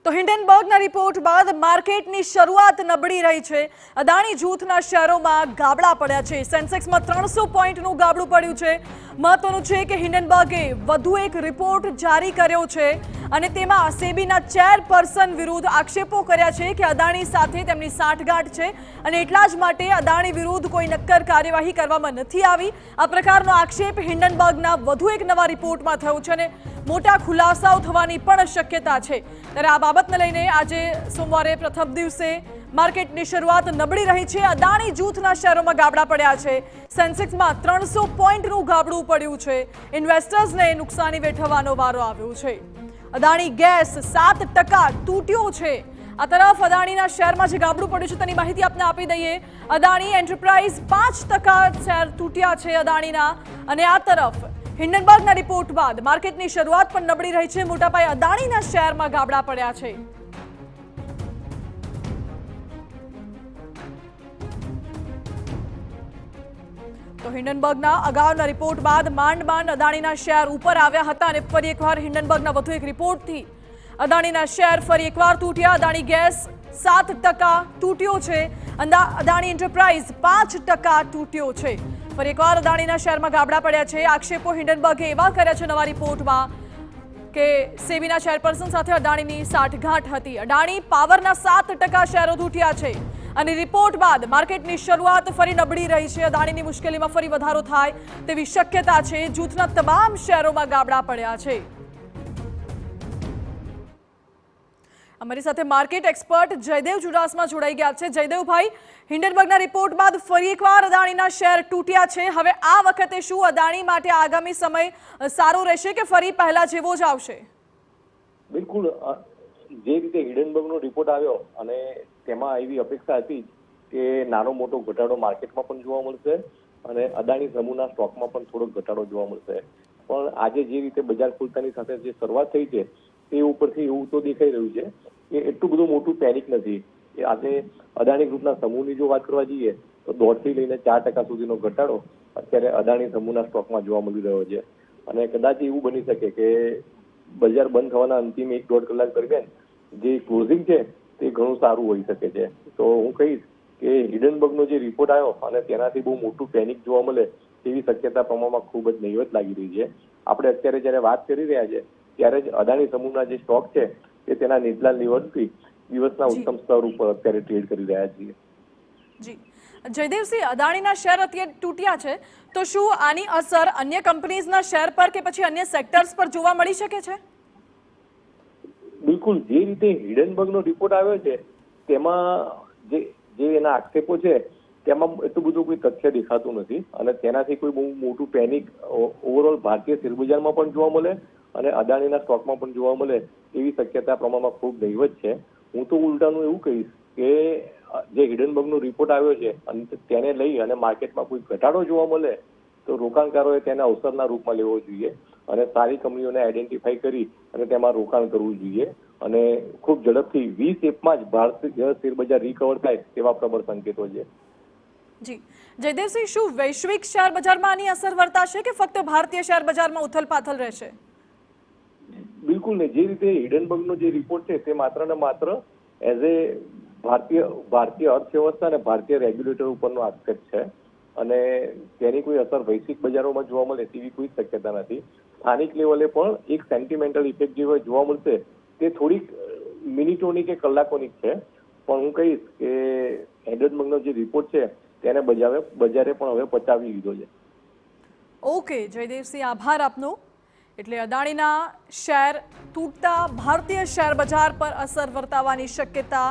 તો હિન્ડનબર્ગના રિપોર્ટ બાદ માર્કેટની શરૂઆત નબળી રહી છે। અદાણી જૂથના શેરોમાં ગાબડા પડ્યા છે। સેન્સેક્સમાં 300 પોઈન્ટનું ગાબડું પડ્યું છે। મહત્વનું છે કે હિન્ડનબર્ગે વધુ એક રિપોર્ટ જારી કર્યો છે અને તેમાં સેબીના ચેરપર્સન વિરુદ્ધ આક્ષેપો કર્યા છે કે અદાણી સાથે તેમની સાંઠગાંઠ છે અને એટલા જ માટે અદાણી વિરુદ્ધ કોઈ નક્કર કાર્યવાહી કરવામાં નથી આવી। આ પ્રકારનો આક્ષેપ હિન્ડનબર્ગના વધુ એક નવા રિપોર્ટમાં થયો છે અને મોટા ખુલાસાઓ થવાની પણ શક્યતા છે। ત્યારે આ બાબતને લઈને આજે સોમવારે પ્રથમ દિવસે માર્કેટની શરૂઆત નબળી રહી છે। અદાણી જૂથના શેરોમાં ગાબડા પડ્યા છે। સેન્સેક્સમાં 300 પોઈન્ટનું ગાબડું પડ્યું છે। ઇન્વેસ્ટર્સને નુકસાની વેઠવાનો વારો આવ્યો છે। અદાણી ગેસ 7% તૂટ્યો છે। આ તરફ અદાણીના શેરમાં જે ગાબડું પડ્યું છે તેની માહિતી આપને આપી દઈએ। અદાણી એન્ટરપ્રાઇઝ 5% શેર તૂટ્યા છે અદાણીના અને આ તરફ હિન્ડનબર્ગના રિપોર્ટ બાદ માર્કેટની શરૂઆત પણ નબળી રહી છે। મોટા પાયે અદાણીના શેરમાં ગાબડા પડ્યા છે। તો હિન્ડનબર્ગના અગાઉના રિપોર્ટ બાદ માંડ અદાણીના શેર ઉપર આવ્યા હતા અને ફરી એકવાર હિન્ડનબર્ગના વધુ એક રિપોર્ટથી અદાણીના શેર ફરી એકવાર તૂટ્યા। અદાણી ગેસ 7% તૂટ્યો છે। અદાણી એન્ટરપ્રાઇઝ 5% તૂટ્યો છે। ફરી એકવાર અદાણીના શેરમાં ગાબડા પડ્યા છે। આક્ષેપો હિન્ડનબર્ગે એવા કર્યા છે નવા રિપોર્ટમાં કે સેબીના ચેરપર્સન સાથે અદાણીની સાંઠગાંઠ હતી। અદાણી પાવરના 7% શેરો તૂટ્યા છે અને રિપોર્ટ બાદ માર્કેટની શરૂઆત ફરી નબળી રહી છે। અદાણીની મુશ્કેલીમાં ફરી વધારો થાય તેવી શક્યતા છે। જૂથના તમામ શેરોમાં ગાબડા પડ્યા છે। અમારી સાથે માર્કેટ એક્સપર્ટ જયદેવ ચુડાસમા જોડાઈ ગયા છે। જયદેવભાઈ, હિન્ડનબર્ગના રિપોર્ટ બાદ ફરી એકવાર અદાણીના શેર તૂટ્યા છે। હવે આ વખતે શું અદાણી માટે આગામી સમય સારો રહેશે કે ફરી પહેલા જેવો જ આવશે? બિલકુલ, જે રીતે હિન્ડનબર્ગનો રિપોર્ટ આવ્યો અને તેમાં એવી અપેક્ષા હતી કે નાનો મોટો ઘટાડો માર્કેટમાં પણ જોવા મળશે અને અદાણી સમૂહના સ્ટોકમાં પણ થોડો ઘટાડો જોવા મળશે। પણ આજે જે રીતે બજાર ખુલતાની સાથે જે શરૂઆત થઈ છે તે ઉપરથી એવું તો દેખાઈ રહ્યું છે કે એટલું બધું મોટું પેનિક નથી। આજે અદાણી ગ્રુપના સમૂહની જો વાત કરવા જઈએ તો 1.5 થી લઈને 4% સુધીનો ઘટાડો અત્યારે અદાણી સમૂહના સ્ટોકમાં જોવા મળી રહ્યો છે અને કદાચ એવું બની શકે કે બજાર બંધ થવાના અંતિમ 1-1.5 કલાક દરમિયાન જે ક્લોઝિંગ છે તે ઘણું સારું હોઈ શકે છે। તો હું કહીશ કે હિન્ડનબર્ગનો જે રિપોર્ટ આવ્યો અને તેનાથી બહુ મોટું પેનિક જોવા મળે તેવી શક્યતા પ્રમાણમાં ખૂબ જ નહીવત લાગી રહી છે। આપણે અત્યારે જ્યારે વાત કરી રહ્યા છે ત્યારે જ અદાણી સમૂહના જે સ્ટોક છે તે તેના નીચલા લેવલથી દિવસના ઉત્તમ સ્તર ઉપર અત્યારે ટ્રેડ કરી રહ્યા છીએ। જી જયદેવસિંહ, અદાણીના શેર અત્યારે તૂટ્યા છે તો શું આની અસર અન્ય કંપનીઝના શેર પર કે પછી અન્ય સેક્ટર્સ પર જોવા મળી શકે છે? બિલકુલ, જે રીતે હિન્ડનબર્ગનો રિપોર્ટ આવ્યો છે તેમાં જે એના આક્ષેપો છે તેમાં એટલું બધું કોઈ તથ્ય દેખાતું નથી અને તેનાથી કોઈ બહુ મોટું પેનિક ઓવરઓલ ભારતીય શેરબજારમાં પણ જોવા મળે અને અદાણીના સ્ટોકમાં પણ જોવા મળે એવી શક્યતા પ્રમાણમાં ખૂબ નહીવત છે। હું તો ઉલટાનું એવું કહીશ કે જે હિન્ડનબર્ગનો રિપોર્ટ આવ્યો છે અને તેને લઈ અને માર્કેટમાં કોઈ ઘટાડો જોવા મળે તો રોકાણકારોએ તેને અવસરના રૂપમાં લેવો જોઈએ અને સારી કંપનીઓને આઈડેન્ટિફાઈ કરી અને તેમાં રોકાણ કરવું જોઈએ અને ખૂબ ઝડપથી 20 એપમાં જ ભારતીય શેરબજાર રિકવર થાય તેવા પ્રબળ સંકેતો છે। જી જયદેવસિંહ, શું વૈશ્વિક શેર બજારમાં આની અસર વર્તાશે કે ફક્ત ભારતીય શેર બજારમાં ઉથલપાથલ રહેશે? બિલકુલ નહીં, જે રીતે હિન્ડનબર્ગનો જે રિપોર્ટ છે તે માત્ર ને માત્ર એઝ એ ભારતીય અર્થવ્યવસ્થા અને ભારતીય રેગ્યુલેટર ઉપરનો આક્ષેપ છે અને તેની કોઈ અસર વૈશ્વિક બજારોમાં જોવા મળે તેવી કોઈ શક્યતા નથી। સ્થાનિક લેવલે પણ એક સેન્ટિમેન્ટલ ઇફેક્ટ જે જોવા મળશે તે થોડીક મિનિટોની કે કલાકોની છે। પણ હું કહીશ કે હિન્ડનબર્ગનો જે રિપોર્ટ છે તેને બજારે પણ હવે પચાવી લીધો છે। ઓકે જયદેવસિંહ, આભાર આપનો। એટલે અદાણીના શેર તૂટતા ભારતીય શેર બજાર પર અસર વર્તાવાની શક્યતા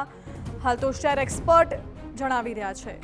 હાલ તો શેર એક્સપર્ટ જણાવી રહ્યા છે।